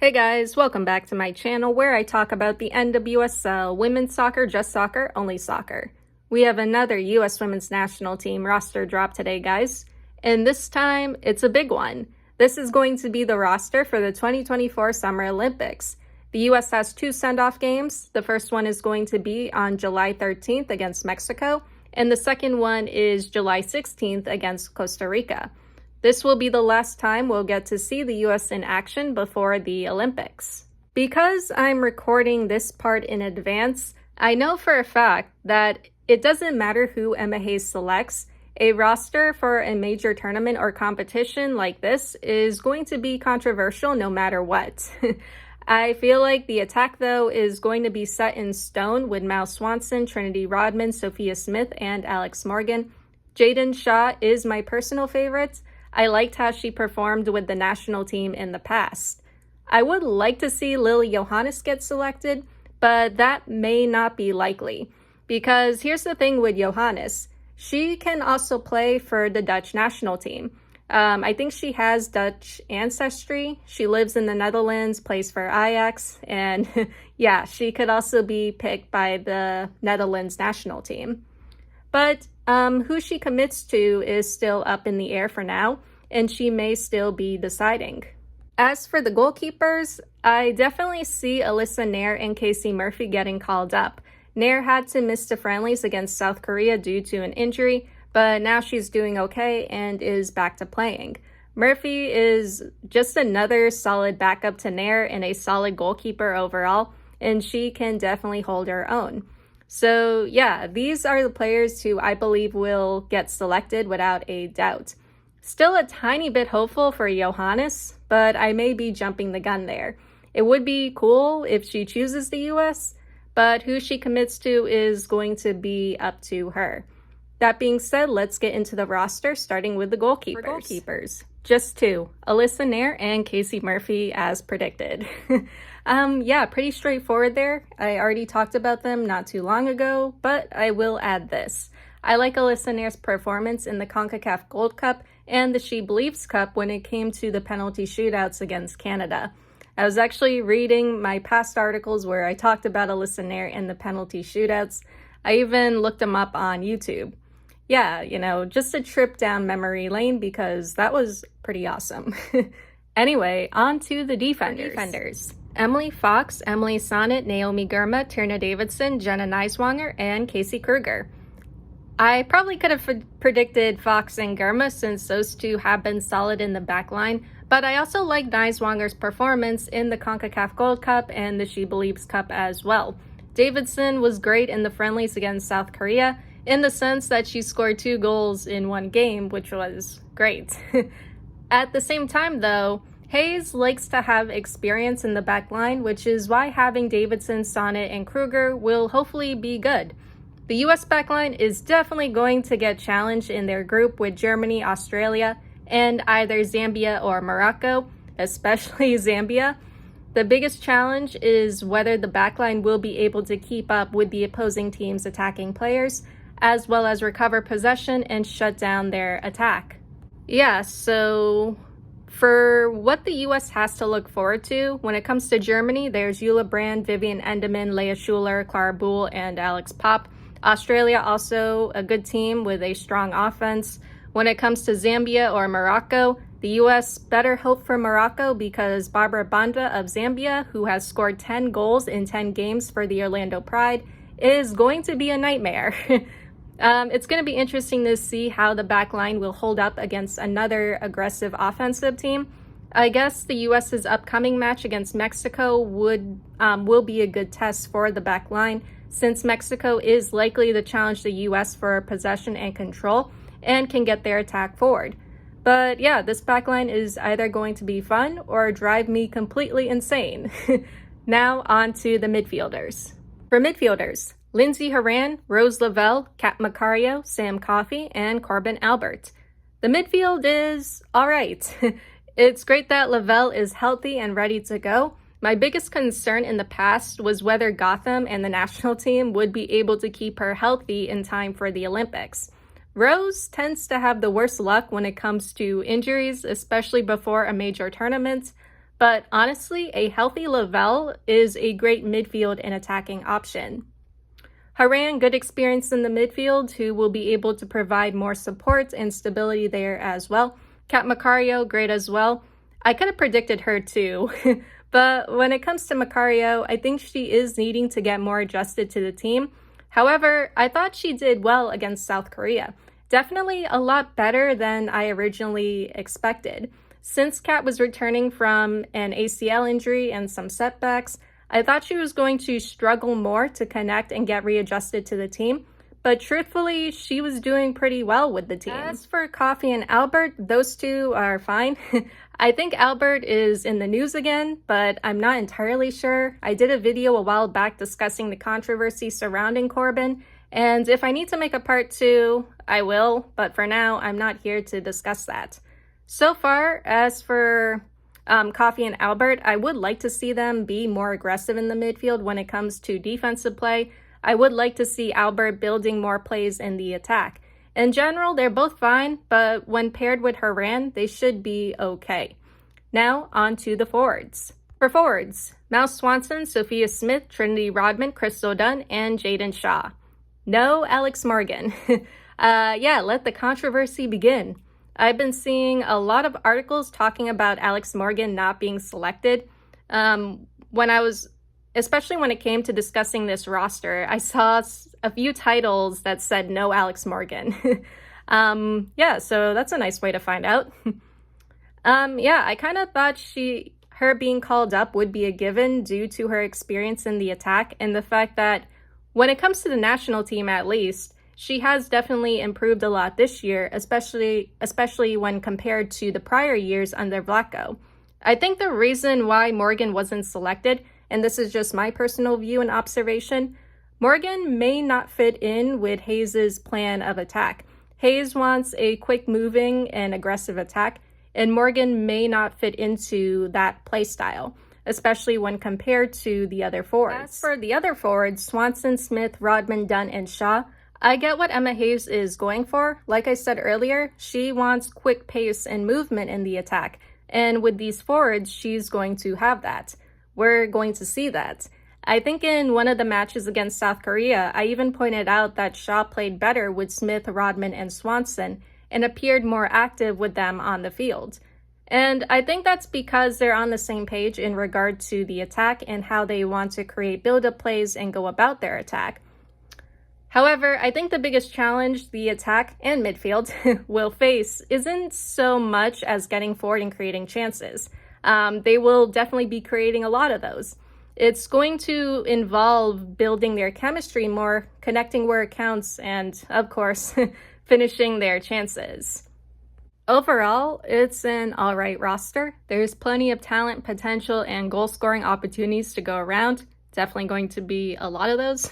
Hey guys, welcome back to my channel where I talk about the NWSL, women's soccer, just soccer, only soccer. We have another US women's national team roster drop today, guys, and this time it's a big one. This is going to be the roster for the 2024 Summer Olympics. The US has two send-off games. The first one is going to be on July 13th against Mexico, and the second one is July 16th against Costa Rica. This will be the last time we'll get to see the US in action before the Olympics. Because I'm recording this part in advance, I know for a fact that it doesn't matter who Emma Hayes selects, a roster for a major tournament or competition like this is going to be controversial no matter what. I feel like the attack, though, is going to be set in stone with Mal Swanson, Trinity Rodman, Sophia Smith, and Alex Morgan. Jaden Shaw is my personal favorite. I liked how she performed with the national team in the past. I would like to see Lily Johannes get selected, but that may not be likely. Because here's the thing with Johannes. She can also play for the Dutch national team. I think she has Dutch ancestry. She lives in the Netherlands, plays for Ajax, and yeah, she could also be picked by the Netherlands national team. But who she commits to is still up in the air for now, and she may still be deciding. As for the goalkeepers, I definitely see Alyssa Nair and Casey Murphy getting called up. Nair had to miss the friendlies against South Korea due to an injury, but now she's doing okay and is back to playing. Murphy is just another solid backup to Nair and a solid goalkeeper overall, and she can definitely hold her own. So yeah, these are the players who I believe will get selected without a doubt. Still a tiny bit hopeful for Johannes, but I may be jumping the gun there. It would be cool if she chooses the US, but who she commits to is going to be up to her. That being said, let's get into the roster, starting with the goalkeepers. Just two, Alyssa Nair and Casey Murphy as predicted. Yeah, pretty straightforward there. I already talked about them not too long ago, but I will add this. I like Alyssa Nair's performance in the CONCACAF Gold Cup and the She Believes Cup when it came to the penalty shootouts against Canada. I was actually reading my past articles where I talked about Alyssa Nair and the penalty shootouts. I even looked them up on YouTube. Yeah, you know, just a trip down memory lane because that was pretty awesome. Anyway, on to the defenders. Emily Fox, Emily Sonnet, Naomi Girma, Tierna Davidson, Jenna Neiswanger, and Casey Kruger. I probably could have predicted Fox and Girma since those two have been solid in the back line, but I also like Neiswanger's performance in the CONCACAF Gold Cup and the She Believes Cup as well. Davidson was great in the friendlies against South Korea, in the sense that she scored 2 goals in one game, which was great. At the same time, though, Hayes likes to have experience in the back line, which is why having Davidson, Sonnet, and Kruger will hopefully be good. The US backline is definitely going to get challenged in their group with Germany, Australia, and either Zambia or Morocco, especially Zambia. The biggest challenge is whether the backline will be able to keep up with the opposing team's attacking players, as well as recover possession and shut down their attack. Yeah, so for what the US has to look forward to, when it comes to Germany, there's Eula Brand, Vivian Endemann, Leah Schuler, Clara Buhl, and Alex Pop. Australia also a good team with a strong offense. When it comes to Zambia or Morocco, the US better hope for Morocco because Barbara Banda of Zambia, who has scored 10 goals in 10 games for the Orlando Pride, is going to be a nightmare. It's going to be interesting to see how the back line will hold up against another aggressive offensive team. I guess the US's upcoming match against Mexico will be a good test for the back line, since Mexico is likely to challenge the US for possession and control and can get their attack forward. But yeah, this backline is either going to be fun or drive me completely insane. Now on to the midfielders. For midfielders, Lindsay Horan, Rose Lavelle, Kat Macario, Sam Coffey, and Corbin Albert. The midfield is alright. It's great that Lavelle is healthy and ready to go. My biggest concern in the past was whether Gotham and the national team would be able to keep her healthy in time for the Olympics. Rose tends to have the worst luck when it comes to injuries, especially before a major tournament, but honestly, a healthy Lavelle is a great midfield and attacking option. Haran, good experience in the midfield, who will be able to provide more support and stability there as well. Kat Macario, great as well. I could have predicted her too, but when it comes to Macario, I think she is needing to get more adjusted to the team. However, I thought she did well against South Korea. Definitely a lot better than I originally expected. Since Kat was returning from an ACL injury and some setbacks, I thought she was going to struggle more to connect and get readjusted to the team, but truthfully, she was doing pretty well with the team. As for Coffee and Albert, those two are fine. I think Albert is in the news again, but I'm not entirely sure. I did a video a while back discussing the controversy surrounding Corbin, and if I need to make a part 2, I will, but for now, I'm not here to discuss that. So far, as for Coffee and Albert, I would like to see them be more aggressive in the midfield when it comes to defensive play. I would like to see Albert building more plays in the attack. In general, they're both fine, but when paired with Haran, they should be okay. Now, on to the forwards. For forwards, Mal Swanson, Sophia Smith, Trinity Rodman, Crystal Dunn, and Jaden Shaw. No Alex Morgan. Yeah, let the controversy begin. I've been seeing a lot of articles talking about Alex Morgan not being selected. Especially when it came to discussing this roster, I saw a few titles that said no Alex Morgan. Yeah, so that's a nice way to find out. Yeah, I kind of thought her being called up would be a given due to her experience in the attack and the fact that when it comes to the national team at least, she has definitely improved a lot this year, especially when compared to the prior years under Vlatko. I think the reason why Morgan wasn't selected, and this is just my personal view and observation, Morgan may not fit in with Hayes' plan of attack. Hayes wants a quick moving and aggressive attack, and Morgan may not fit into that play style, especially when compared to the other forwards. As for the other forwards, Swanson, Smith, Rodman, Dunn, and Shaw, I get what Emma Hayes is going for. Like I said earlier, she wants quick pace and movement in the attack. And with these forwards, she's going to have that. We're going to see that. I think in one of the matches against South Korea, I even pointed out that Shaw played better with Smith, Rodman, and Swanson and appeared more active with them on the field. And I think that's because they're on the same page in regard to the attack and how they want to create build-up plays and go about their attack. However, I think the biggest challenge the attack and midfield will face isn't so much as getting forward and creating chances. They will definitely be creating a lot of those. It's going to involve building their chemistry more, connecting where it counts, and, of course, finishing their chances. Overall, it's an alright roster. There's plenty of talent, potential, and goal-scoring opportunities to go around. Definitely going to be a lot of those.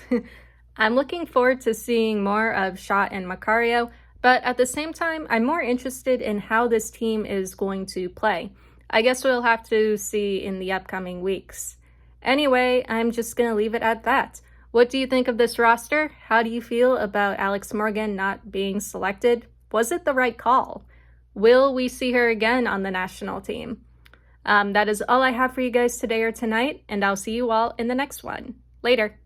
I'm looking forward to seeing more of Shaw and Macario, but at the same time, I'm more interested in how this team is going to play. I guess we'll have to see in the upcoming weeks. Anyway, I'm just going to leave it at that. What do you think of this roster? How do you feel about Alex Morgan not being selected? Was it the right call? Will we see her again on the national team? That is all I have for you guys today or tonight, and I'll see you all in the next one. Later.